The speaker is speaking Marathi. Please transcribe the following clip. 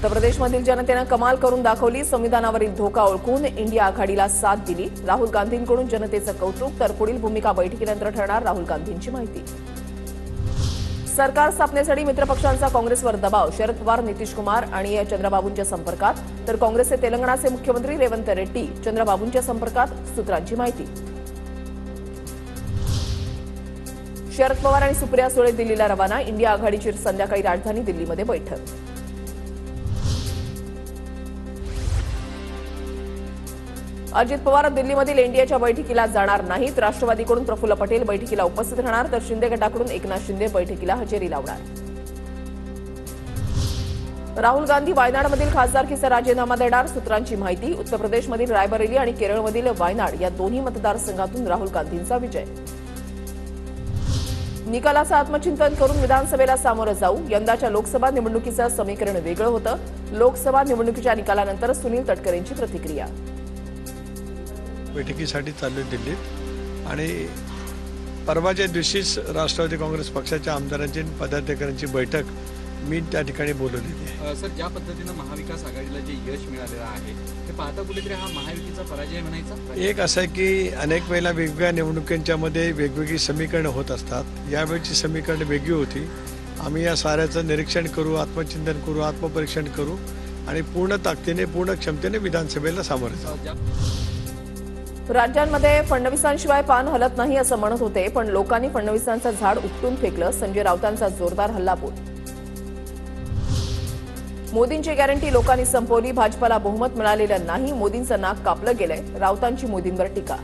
उत्तर प्रदेशमधील जनतेने कमाल करून दाखवली. संविधानावरील धोका ओळखून इंडिया आघाडीला साथ दिली. राहुल गांधींकडून जनतेचं कौतुक. तर पुढील भूमिका बैठकीनंतर ठरणार. राहुल गांधींची माहिती. सरकार स्थापनेसाठी मित्रपक्षांचा काँग्रेसवर दबाव. शरद पवार, नितीश कुमार आणि चंद्रबाबूंच्या संपर्कात. तर काँग्रेसचे तेलंगणाचे मुख्यमंत्री रेवंत रेड्डी चंद्रबाबूंच्या संपर्कात. सूत्रांची माहिती. शरद पवार आणि सुप्रिया सुळे दिल्लीला रवाना. इंडिया आघाडीची संध्याकाळी राजधानी दिल्लीमध्ये बैठक. अजित पवार दिल्लीमधील एनडीएच्या बैठकीला जाणार नाहीत. राष्ट्रवादीकडून प्रफुल्ल पटेल बैठकीला उपस्थित राहणार. तर शिंदे गटाकडून एकनाथ शिंदे बैठकीला हजेरी लावणार. राहुल गांधी वायनाडमधील खासदारकीचा राजीनामा देणार. सूत्रांची माहिती. उत्तर प्रदेशमधील रायबरेली आणि केरळमधील वायनाड या दोन्ही मतदारसंघातून राहुल गांधींचा विजय. निकालाचं आत्मचिंतन करून विधानसभेला सामोरं जाऊ. यंदाच्या लोकसभा निवडणुकीचं समीकरण वेगळं होतं. लोकसभा निवडणुकीच्या निकालानंतर सुनील तटकरेंची प्रतिक्रिया. बैठकीसाठी चाललोय दिल्लीत आणि परवाच्या दिवशीच राष्ट्रवादी काँग्रेस पक्षाच्या आमदारांची पदाधिकाऱ्यांची बैठक मी त्या ठिकाणी बोलवलेली आहे. सर, ज्या पद्धतीनं महाविकास आघाडीला जे यश मिळालेलं आहे ते पाहता कुठेतरी हा महायुतीचा पराजय म्हणायचा. एक असं आहे की अनेक वेळेला वेगवेगळ्या निवडणुकींच्या मध्ये वेगवेगळी समीकरणं होत असतात. यावेळची समीकरणं वेगळी होती. आम्ही या साऱ्याचं निरीक्षण करू, आत्मचिंतन करू, आत्मपरीक्षण करू आणि पूर्ण ताकदीने पूर्ण क्षमतेने विधानसभेला सामोरे जाऊ. राज्यांमध्ये फडणवीसांशिवाय पान हलत नाही असं म्हणत होते, पण लोकांनी फडणवीसांचं झाड उपटून फेकलं. संजय राऊतांचा जोरदार हल्लाबोल. मोदींची गॅरंटी लोकांनी संपवली. भाजपला बहुमत मिळालेलं नाही. मोदींचं नाक कापलं गेलंय. राऊतांची मोदींवर टीका.